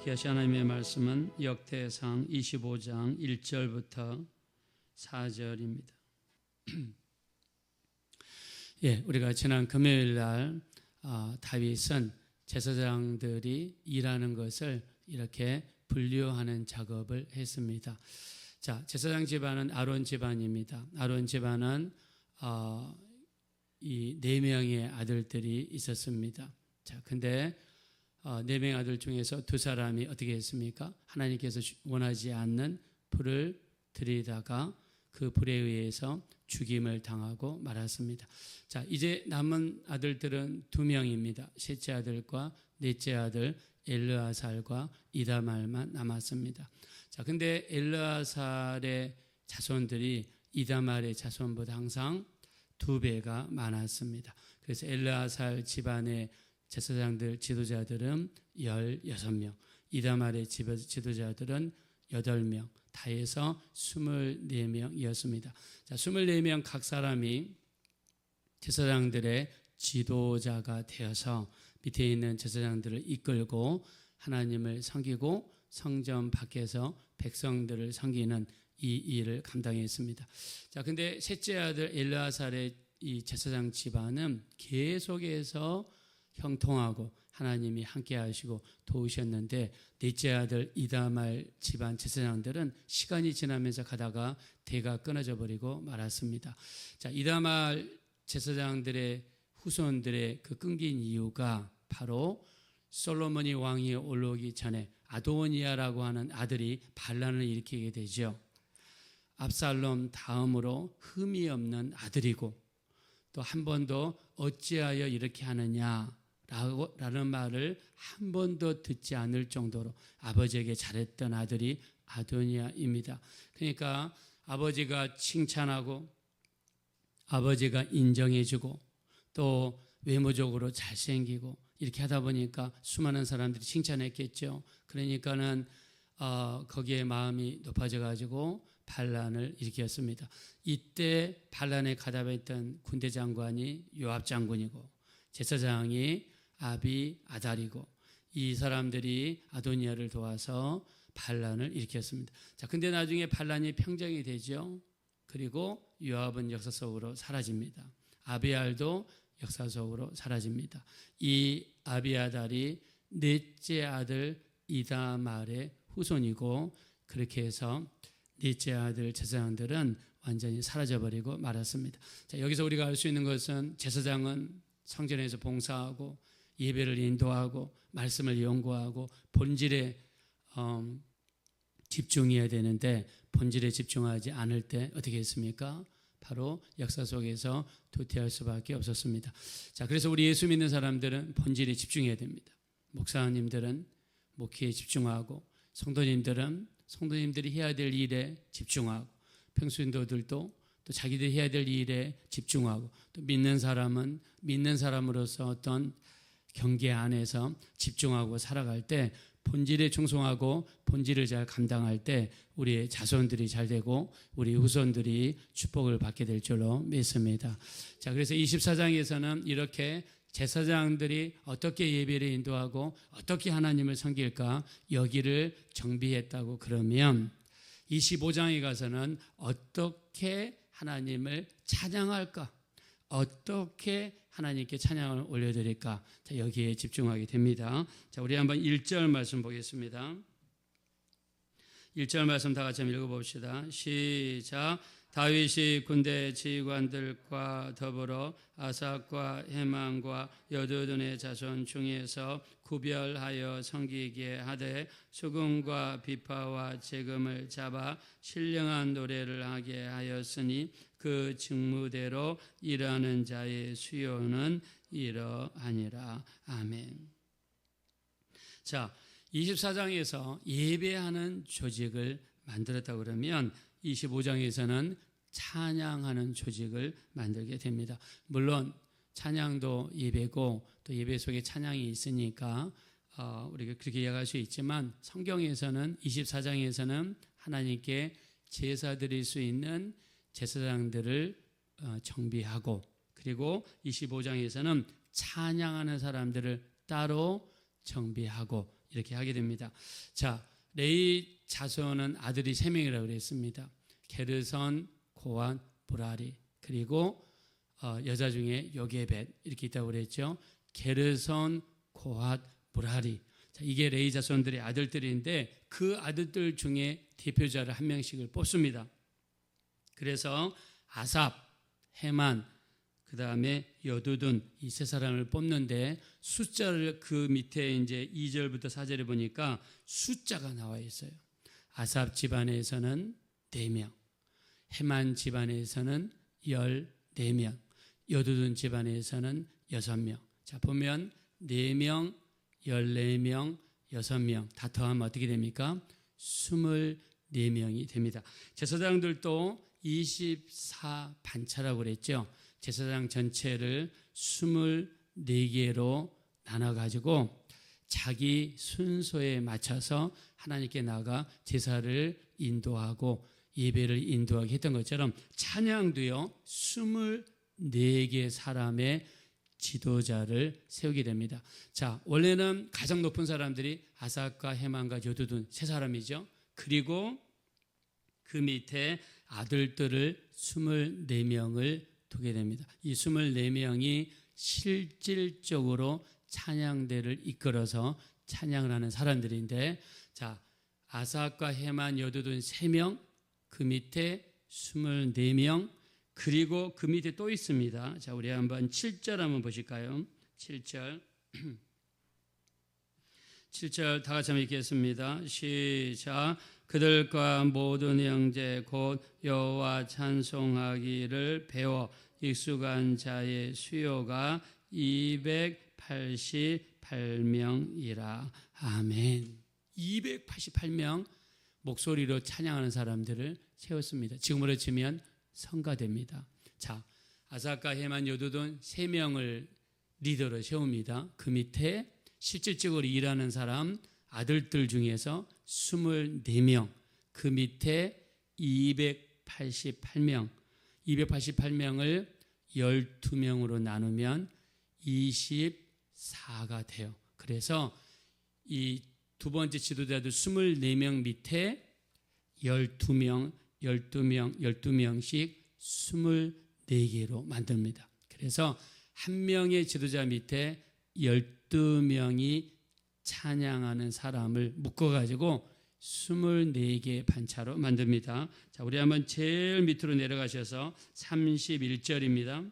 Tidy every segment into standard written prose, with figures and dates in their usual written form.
함께 하신 하나님의 말씀은 역대상 25장 1절부터 4절입니다. 우리가 지난 금요일 날 다윗은 제사장들이 일하는 것을 이렇게 분류하는 작업을 했습니다. 자, 제사장 집안은 아론 집안입니다. 아론 집안은 이 4명의 아들들이 있었습니다. 자, 근데 4명의 아들 중에서 2사람이 어떻게 했습니까? 하나님께서 원하지 않는 불을 들이다가 그 불에 의해서 죽임을 당하고 말았습니다. 자, 이제 남은 아들들은 2명입니다. 셋째 아들과 넷째 아들 엘르아살과 이다말만 남았습니다. 자, 근데 엘르아살의 자손들이 이다말의 자손보다 항상 2배가 많았습니다. 그래서 엘르아살 집안의 제사장들 지도자들은 16명, 이다말의 지도자들은 8명, 다 해서 24명이었습니다. 자, 24명 각 사람이 제사장들의 지도자가 되어서 밑에 있는 제사장들을 이끌고 하나님을 섬기고 성전 밖에서 백성들을 섬기는 이 일을 감당했습니다. 자, 근데 셋째 아들 엘르아살의 이 제사장 집안은 계속해서 형통하고 하나님이 함께 하시고 도우셨는데, 넷째 아들 이다말 집안 제사장들은 시간이 지나면서 가다가 대가 끊어져 버리고 말았습니다. 자, 이다말 제사장들의 후손들의 그 끊긴 이유가 바로 솔로몬이 왕위에 올라오기 전에 아도니아라고 하는 아들이 반란을 일으키게 되죠. 압살롬 다음으로 흠이 없는 아들이고, 또 한 번도 어찌하여 이렇게 하느냐 라는 말을 한 번도 듣지 않을 정도로 아버지에게 잘했던 아들이 아도니아입니다. 그러니까 아버지가 칭찬하고 아버지가 인정해주고 또 외모적으로 잘생기고 이렇게 하다 보니까 수많은 사람들이 칭찬했겠죠. 그러니까는 거기에 마음이 높아져 가지고 반란을 일으켰습니다. 이때 반란에 가담했던 군대 장관이 요압 장군이고 제사장이 아비아달이고, 이 사람들이 아도니아를 도와서 반란을 일으켰습니다. 자, 근데 나중에 반란이 평정이 되죠. 그리고 요압은 역사 속으로 사라집니다. 아비알도 역사 속으로 사라집니다. 이 아비아달이 넷째 아들 이다말의 후손이고, 그렇게 해서 넷째 아들 제사장들은 완전히 사라져버리고 말았습니다. 자, 여기서 우리가 알 수 있는 것은 제사장은 성전에서 봉사하고 예배를 인도하고 말씀을 연구하고 본질에 집중해야 되는데, 본질에 집중하지 않을 때 어떻게 했습니까? 바로 역사 속에서 도태할 수밖에 없었습니다. 자, 그래서 우리 예수 믿는 사람들은 본질에 집중해야 됩니다. 목사님들은 목회에 집중하고, 성도님들이 해야 될 일에 집중하고, 평신도들도 또 자기들이 해야 될 일에 집중하고, 또 믿는 사람은 믿는 사람으로서 어떤 경계 안에서 집중하고 살아갈 때, 본질에 충성하고 본질을 잘 감당할 때 우리의 자손들이 잘 되고 우리 후손들이 축복을 받게 될 줄로 믿습니다. 자, 그래서 24장에서는 이렇게 제사장들이 어떻게 예배를 인도하고 어떻게 하나님을 섬길까 여기를 정비했다고 그러면, 25장에 가서는 어떻게 하나님을 찬양할까, 어떻게 하나님께 찬양을 올려드릴까, 자, 여기에 집중하게 됩니다. 자, 우리 한번 1절 말씀 보겠습니다. 1절 말씀 다 같이 한번 읽어봅시다. 시작. 다윗이 군대 지휘관들과 더불어 아삭과 헤만과 여두둔의 자손 중에서 구별하여 섬기게 하되 수금과 비파와 재금을 잡아 신령한 노래를 하게 하였으니 그 직무대로 일하는 자의 수요는 이러하니라. 아멘. 자, 24장에서 예배하는 조직을 만들었다 그러면 25장에서는 찬양하는 조직을 만들게 됩니다. 물론 찬양도 예배고 또 예배 속에 찬양이 있으니까 우리가 그렇게 이해할 수 있지만, 성경에서는 24장에서는 하나님께 제사 드릴 수 있는 제사장들을 정비하고, 그리고 25장에서는 찬양하는 사람들을 따로 정비하고 이렇게 하게 됩니다. 자, 레위 자손은 아들이 3명이라고 그랬습니다. 게르손, 고핫, 므라리, 그리고 여자 중에 요게벳 이렇게 있다고 그랬죠. 게르손, 고핫, 므라리. 자, 이게 레위 자손들의 아들들인데 그 아들들 중에 대표자를 한 명씩을 뽑습니다. 그래서 아삽, 헤만, 그 다음에 여두둔 이 세 사람을 뽑는데 숫자를 그 밑에 이제 2절부터 4절에 보니까 숫자가 나와 있어요. 아삽 집안에서는 4명, 헤만 집안에서는 14명, 여두둔 집안에서는 6명. 자, 보면 4명, 14명, 6명 다 더하면 어떻게 됩니까? 24명이 됩니다. 제사장들도 24반차라고 그랬죠. 제사장 전체를 24개로 나눠가지고 자기 순서에 맞춰서 하나님께 나아가 제사를 인도하고 예배를 인도하게 했던 것처럼 찬양도요 24개 사람의 지도자를 세우게 됩니다. 자, 원래는 가장 높은 사람들이 아삽과 헤만과 여두둔 세 사람이죠. 그리고 그 밑에 아들들을 24명을 두게 됩니다. 이 24명이 실질적으로 찬양대를 이끌어서 찬양을 하는 사람들인데, 자, 아삽과 헤만, 여두둔 3명, 그 밑에 24명, 그리고 그 밑에 또 있습니다. 자, 우리 한번 7절 한번 보실까요? 7절. 7절 다 같이 한번 읽겠습니다. 시작. 그들과 모든 형제 곧 여호와 찬송하기를 배워 익숙한 자의 수요가 288명이라. 아멘. 288명 목소리로 찬양하는 사람들을 세웠습니다. 지금으로 치면 성가됩니다. 자, 아삽과 헤만, 여두둔 3명을 리더로 세웁니다. 그 밑에 실질적으로 일하는 사람 아들들 중에서 24명, 그 밑에 288명, 288명을 12명으로 나누면 24가 돼요. 그래서 이 두 번째 지도자도 24명 밑에 12명, 12명씩 24개로 만듭니다. 그래서 한 명의 지도자 밑에 12명이 찬양하는 사람을 묶어가지고 24개 반차로 만듭니다. 자, 우리 한번 제일 밑으로 내려가셔서 31절입니다.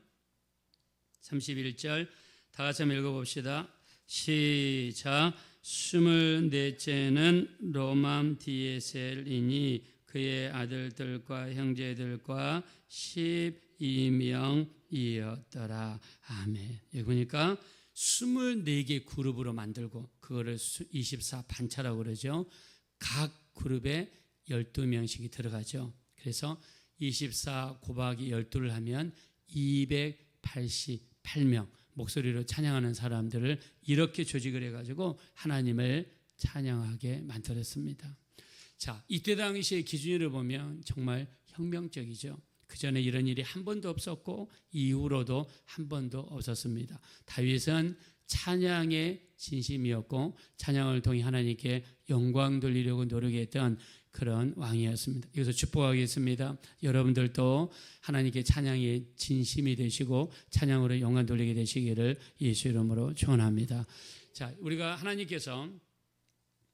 31절 다 같이 한번 읽어봅시다. 시작. 24째는 로맘디에셀이니 그의 아들들과 형제들과 12명이었더라. 아멘. 여기 보니까 24개 그룹으로 만들고 그거를 24반차라고 그러죠. 각 그룹에 12명씩이 들어가죠. 그래서 24 곱하기 12를 하면 288명 목소리로 찬양하는 사람들을 이렇게 조직을 해가지고 하나님을 찬양하게 만들었습니다. 자, 이때 당시의 기준으로 보면 정말 혁명적이죠. 그 전에 이런 일이 한 번도 없었고 이후로도 한 번도 없었습니다. 다윗은 찬양의 진심이었고 찬양을 통해 하나님께 영광 돌리려고 노력했던 그런 왕이었습니다. 이것을 축복하겠습니다. 여러분들도 하나님께 찬양의 진심이 되시고 찬양으로 영광 돌리게 되시기를 예수 이름으로 축원합니다. 자, 우리가 하나님께서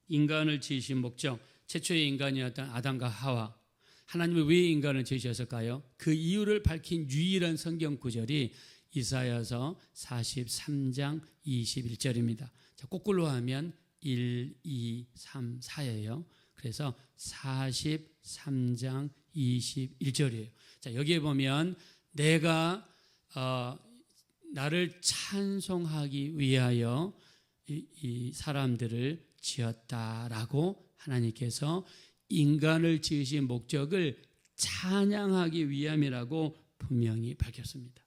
인간을 지으신 목적, 최초의 인간이었던 아담과 하와, 하나님은 왜 인간을 지으셨을까요? 그 이유를 밝힌 유일한 성경 구절이 이사야서 43장 21절입니다. 자, 거꾸로 하면 1, 2, 3, 4예요. 그래서 43장 21절이에요. 자, 여기에 보면 내가 나를 찬송하기 위하여 이 사람들을 지었다라고 하나님께서 인간을 지으신 목적을 찬양하기 위함이라고 분명히 밝혔습니다.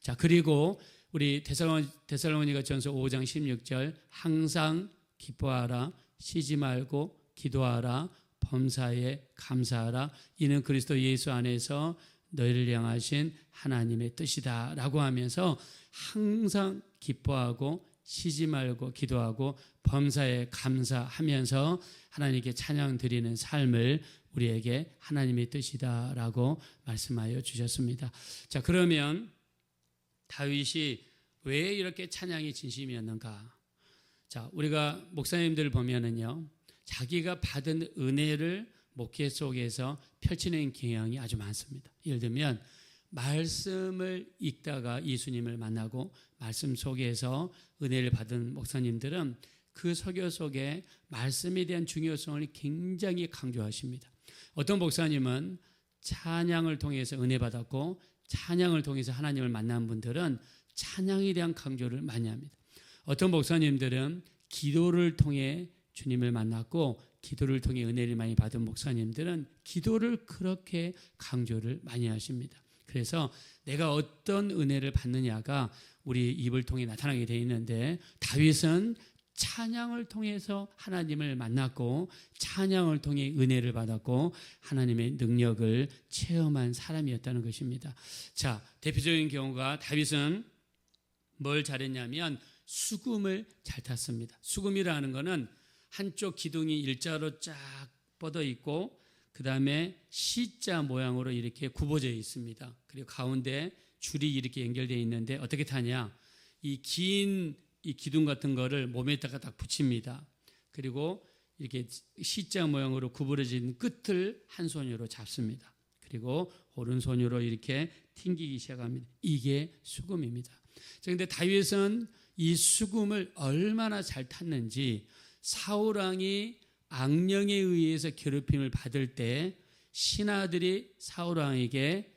자, 그리고 우리 데살로니가 전서 5장 16절 항상 기뻐하라, 쉬지 말고 기도하라, 범사에 감사하라, 이는 그리스도 예수 안에서 너희를 향하신 하나님의 뜻이다 라고 하면서 항상 기뻐하고 쉬지 말고 기도하고 범사에 감사하면서 하나님께 찬양 드리는 삶을 우리에게 하나님의 뜻이다라고 말씀하여 주셨습니다. 자, 그러면 다윗이 왜 이렇게 찬양이 진심이었는가? 자, 우리가 목사님들을 보면은요, 자기가 받은 은혜를 목회 속에서 펼치는 경향이 아주 많습니다. 예를 들면 말씀을 읽다가 예수님을 만나고 말씀 속에서 은혜를 받은 목사님들은 그 설교 속에 말씀에 대한 중요성을 굉장히 강조하십니다. 어떤 목사님은 찬양을 통해서 은혜 받았고 찬양을 통해서 하나님을 만난 분들은 찬양에 대한 강조를 많이 합니다. 어떤 목사님들은 기도를 통해 주님을 만났고 기도를 통해 은혜를 많이 받은 목사님들은 기도를 그렇게 강조를 많이 하십니다. 그래서 내가 어떤 은혜를 받느냐가 우리 입을 통해 나타나게 되어 있는데 다윗은 찬양을 통해서 하나님을 만났고 찬양을 통해 은혜를 받았고 하나님의 능력을 체험한 사람이었다는 것입니다. 자, 대표적인 경우가 다윗은 뭘 잘했냐면 수금을 잘 탔습니다. 수금이라는 것은 한쪽 기둥이 일자로 쫙 뻗어 있고 그 다음에 C자 모양으로 이렇게 굽어져 있습니다. 그리고 가운데 줄이 이렇게 연결되어 있는데 어떻게 타냐? 이 긴 이 기둥 같은 거를 몸에다가 딱 붙입니다. 그리고 이렇게 C자 모양으로 구부러진 끝을 한 손으로 잡습니다. 그리고 오른손으로 이렇게 튕기기 시작합니다. 이게 수금입니다. 그런데 다윗은 이 수금을 얼마나 잘 탔는지 사울 왕이 악령에 의해서 괴롭힘을 받을 때 신하들이 사울 왕에게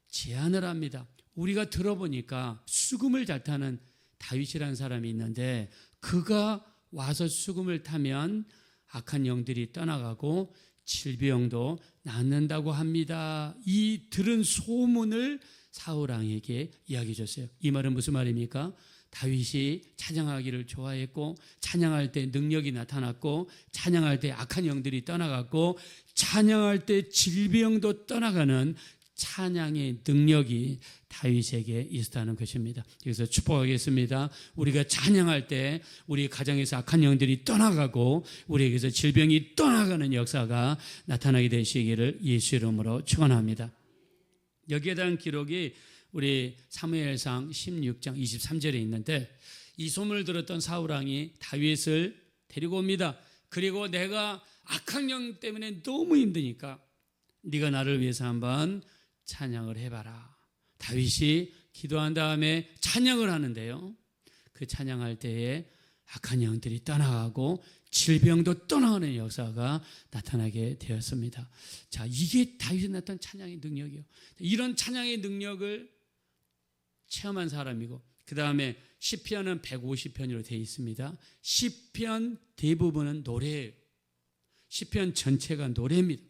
제안을 합니다. 우리가 들어보니까 수금을 잘 타는 다윗이라는 사람이 있는데 그가 와서 수금을 타면 악한 영들이 떠나가고 질병도 낫는다고 합니다. 이 들은 소문을 사울 왕에게 이야기해 줬어요. 이 말은 무슨 말입니까? 다윗이 찬양하기를 좋아했고 찬양할 때 능력이 나타났고 찬양할 때 악한 영들이 떠나갔고 찬양할 때 질병도 떠나가는 찬양의 능력이 다윗에게 있었다는 것입니다. 그래서 축복하겠습니다. 우리가 찬양할 때 우리 가정에서 악한 영들이 떠나가고 우리에게서 질병이 떠나가는 역사가 나타나게 되시기를 예수 이름으로 축원합니다. 여기에 대한 기록이 우리 사무엘상 16장 23절에 있는데 이 소문을 들었던 사울 왕이 다윗을 데리고 옵니다. 그리고 내가 악한 영 때문에 너무 힘드니까 네가 나를 위해서 한번 찬양을 해봐라. 다윗이 기도한 다음에 찬양을 하는데요. 그 찬양할 때에 악한 영들이 떠나가고 질병도 떠나가는 역사가 나타나게 되었습니다. 자, 이게 다윗이 나타난 찬양의 능력이요. 이런 찬양의 능력을 체험한 사람이고 그 다음에 시편은 150편으로 되어 있습니다. 시편 대부분은 노래예요. 시편 전체가 노래입니다.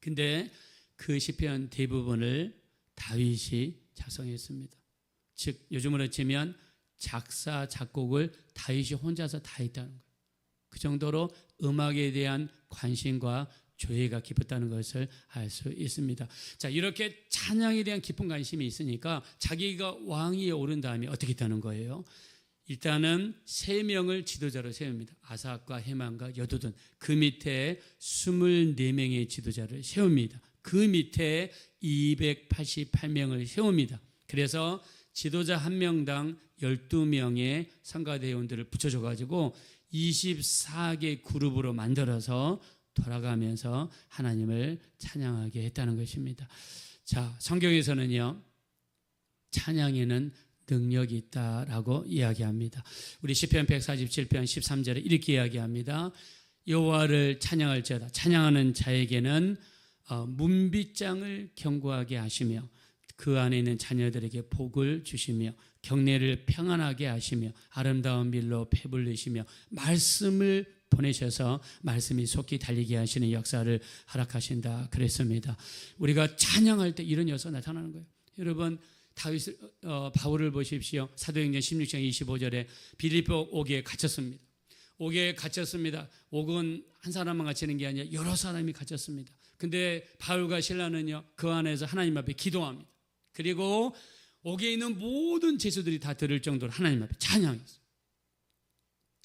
근데 그 시편 대부분을 다윗이 작성했습니다. 즉 요즘으로 치면 작사 작곡을 다윗이 혼자서 다 했다는 거예요. 그 정도로 음악에 대한 관심과 조예가 깊었다는 것을 알 수 있습니다. 자, 이렇게 찬양에 대한 깊은 관심이 있으니까 자기가 왕위에 오른 다음에 어떻게 했다는 거예요? 일단은 3명을 지도자로 세웁니다. 아삭과 헤만과 여두둔. 그 밑에 24명의 지도자를 세웁니다. 그 밑에 288명을 세웁니다. 그래서 지도자 한 명당 12명의 성가대원들을 붙여줘가지고 24개 그룹으로 만들어서 돌아가면서 하나님을 찬양하게 했다는 것입니다. 자, 성경에서는요, 찬양에는 능력이 있다라고 이야기합니다. 우리 시편 147편 13절에 이렇게 이야기합니다. 여호와를 찬양할지어다. 찬양하는 자에게는 문빗장을 견고하게 하시며 그 안에 있는 자녀들에게 복을 주시며 경내를 평안하게 하시며 아름다운 밀로 배불리시며 말씀을 보내셔서 말씀이 속히 달리게 하시는 역사를 허락하신다 그랬습니다. 우리가 찬양할 때 이런 역사가 나타나는 거예요. 여러분 바울을 보십시오. 사도행전 16장 25절에 빌립보 옥에 갇혔습니다. 옥에 갇혔습니다. 옥은 한 사람만 갇히는 게 아니라 여러 사람이 갇혔습니다. 근데 바울과 실라는요 그 안에서 하나님 앞에 기도합니다. 그리고 옥에 있는 모든 죄수들이 다 들을 정도로 하나님 앞에 찬양했어요.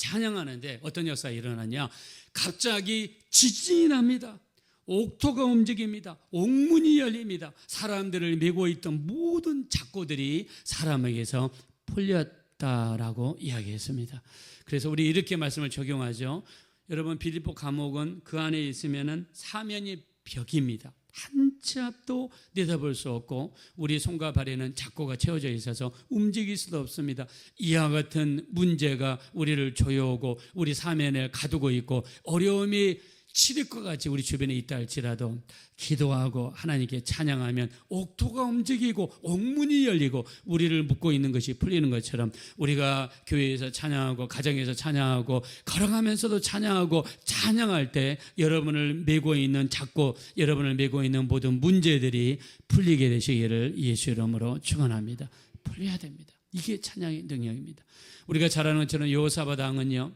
찬양하는데 어떤 역사가 일어나냐? 갑자기 지진이 납니다. 옥토가 움직입니다. 옥문이 열립니다. 사람들을 메고 있던 모든 작고들이 사람에게서 풀렸다라고 이야기했습니다. 그래서 우리 이렇게 말씀을 적용하죠. 여러분, 빌립보 감옥은 그 안에 있으면은 사면이 벽입니다. 한 치 앞도 내다볼 수 없고 우리 손과 발에는 작고가 채워져 있어서 움직일 수도 없습니다. 이와 같은 문제가 우리를 조여오고 우리 사면에 가두고 있고 어려움이 칠흑과 같이 우리 주변에 있다 할지라도 기도하고 하나님께 찬양하면 옥토가 움직이고 옥문이 열리고 우리를 묶고 있는 것이 풀리는 것처럼 우리가 교회에서 찬양하고 가정에서 찬양하고 걸어가면서도 찬양하고 찬양할 때 여러분을 메고 있는 작고 여러분을 메고 있는 모든 문제들이 풀리게 되시기를 예수 이름으로 축원합니다. 풀려야 됩니다. 이게 찬양의 능력입니다. 우리가 잘 아는 것처럼 여호사밧 왕은요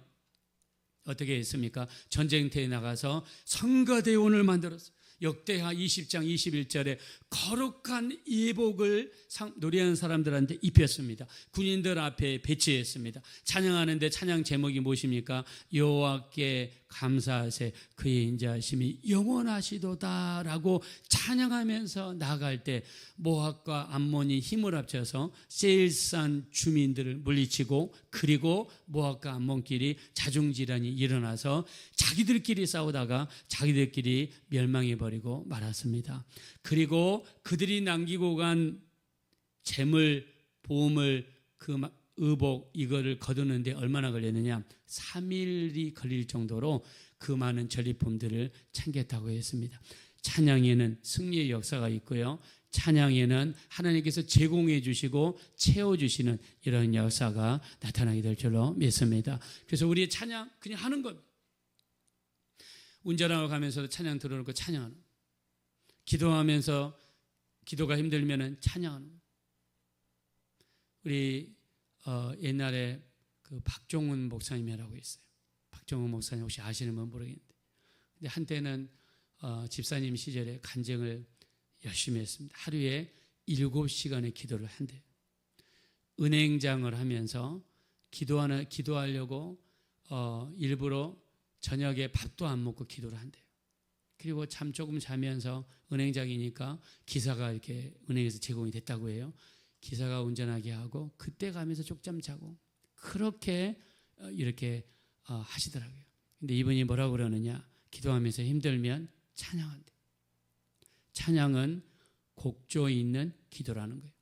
어떻게 했습니까? 전쟁터에 나가서 성가대원을 만들었어요. 역대하 20장 21절에 거룩한 예복을 노래하는 사람들한테 입혔습니다. 군인들 앞에 배치했습니다. 찬양하는데 찬양 제목이 무엇입니까? 여호와께 감사하세 그의 인자하심이 영원하시도다라고 찬양하면서 나아갈 때 모압과 암몬이 힘을 합쳐서 세일산 주민들을 물리치고 그리고 모압과 암몬끼리 자중질환이 일어나서 자기들끼리 싸우다가 자기들끼리 멸망해버리고 말았습니다. 그리고 그들이 남기고 간 재물, 보물, 그 의복 이거를 거두는데 얼마나 걸렸느냐? 3일이 걸릴 정도로 그 많은 전리품들을 챙겼다고 했습니다. 찬양에는 승리의 역사가 있고요. 찬양에는 하나님께서 제공해 주시고 채워주시는 이런 역사가 나타나게 될 줄로 믿습니다. 그래서 우리의 찬양 그냥 하는 것. 운전하고 가면서도 찬양 들어놓고 찬양하는 것. 기도하면서 기도가 힘들면 찬양하는 것. 우리 옛날에 그 박종훈 목사님이라고 있어요. 박종훈 목사님 혹시 아시는 분 모르겠는데, 근데 한때는 집사님 시절에 간증을 열심히 했습니다. 하루에 7시간의 기도를 한대요. 은행장을 하면서 기도하려고 일부러 저녁에 밥도 안 먹고 기도를 한대요. 그리고 잠 조금 자면서 은행장이니까 기사가 이렇게 은행에서 제공이 됐다고 해요. 기사가 운전하게 하고 그때 가면서 쪽잠 자고 그렇게 이렇게 하시더라고요. 근데 이분이 뭐라고 그러느냐? 기도하면서 힘들면 찬양한대. 찬양은 곡조 있는 기도라는 거예요.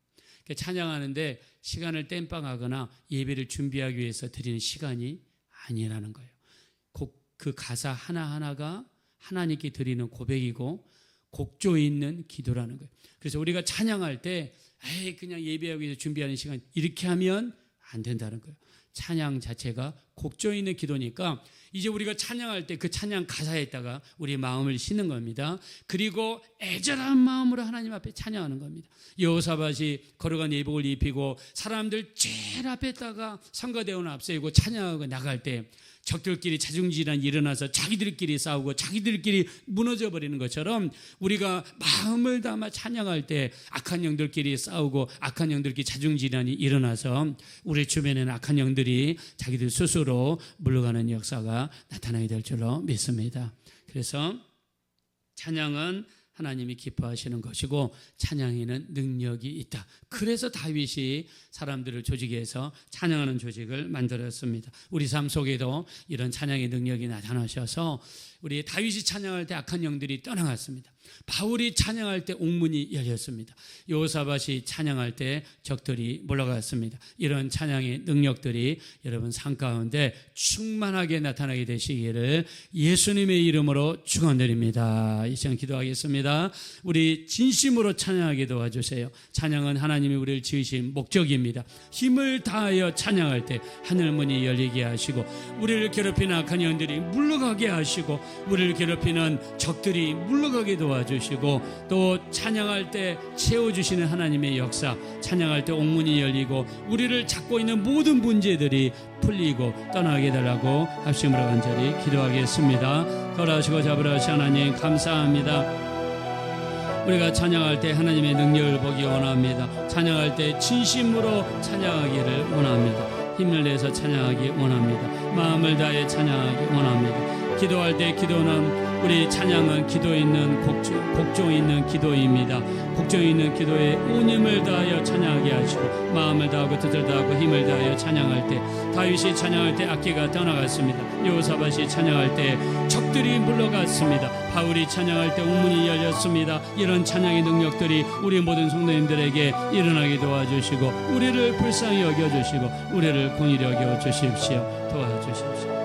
그러니까 찬양하는데 시간을 땜빵하거나 예배를 준비하기 위해서 드리는 시간이 아니라는 거예요. 그 가사 하나하나가 하나님께 드리는 고백이고 곡조 있는 기도라는 거예요. 그래서 우리가 찬양할 때 그냥 예배하기 위해서 준비하는 시간 이렇게 하면 안 된다는 거예요. 찬양 자체가 곡조 있는 기도니까 이제 우리가 찬양할 때 그 찬양 가사에다가 우리 마음을 싣는 겁니다. 그리고 애절한 마음으로 하나님 앞에 찬양하는 겁니다. 여호사밧이 걸어간 예복을 입히고 사람들 제일 앞에다가 성가대원을 앞세우고 찬양하고 나갈 때 적들끼리 자중질환이 일어나서 자기들끼리 싸우고 자기들끼리 무너져 버리는 것처럼 우리가 마음을 담아 찬양할 때 악한 영들끼리 싸우고 악한 영들끼리 자중질환이 일어나서 우리 주변에는 악한 영들이 자기들 스스로 물러가는 역사가 나타나게 될 줄로 믿습니다. 그래서 찬양은 하나님이 기뻐하시는 것이고 찬양에는 능력이 있다. 그래서 다윗이 사람들을 조직해서 찬양하는 조직을 만들었습니다. 우리 삶 속에도 이런 찬양의 능력이 나타나셔서 우리 다윗이 찬양할 때 악한 영들이 떠나갔습니다. 바울이 찬양할 때 옥문이 열렸습니다. 여호사밧이 찬양할 때 적들이 물러갔습니다. 이런 찬양의 능력들이 여러분 삶 가운데 충만하게 나타나게 되시기를 예수님의 이름으로 축원드립니다. 이 시간 기도하겠습니다. 우리 진심으로 찬양하게 도와주세요. 찬양은 하나님이 우리를 지으신 목적입니다. 힘을 다하여 찬양할 때 하늘문이 열리게 하시고 우리를 괴롭히는 악한 영들이 물러가게 하시고 우리를 괴롭히는 적들이 물러가게 도와주시고 또 찬양할 때 채워주시는 하나님의 역사, 찬양할 때 옥문이 열리고 우리를 잡고 있는 모든 문제들이 풀리고 떠나게 달라고 합심으로 간절히 기도하겠습니다. 걸어하시고 잡으라 하시 하나님 감사합니다. 우리가 찬양할 때 하나님의 능력을 보기 원합니다. 찬양할 때 진심으로 찬양하기를 원합니다. 힘을 내서 찬양하기 원합니다. 마음을 다해 찬양하기 원합니다. 기도할 때 기도는 우리 찬양은 기도 있는 곡조 있는 기도입니다. 곡조 있는 기도에 온 힘을 다하여 찬양하게 하시고 마음을 다하고 뜻을 다하고 힘을 다하여 찬양할 때 다윗이 찬양할 때 악기가 떠나갔습니다. 여호사밧이 찬양할 때 적들이 물러갔습니다. 바울이 찬양할 때 옥문이 열렸습니다. 이런 찬양의 능력들이 우리 모든 성도님들에게 일어나게 도와주시고 우리를 불쌍히 여겨주시고 우리를 긍휼히 여겨 주십시오. 도와주십시오.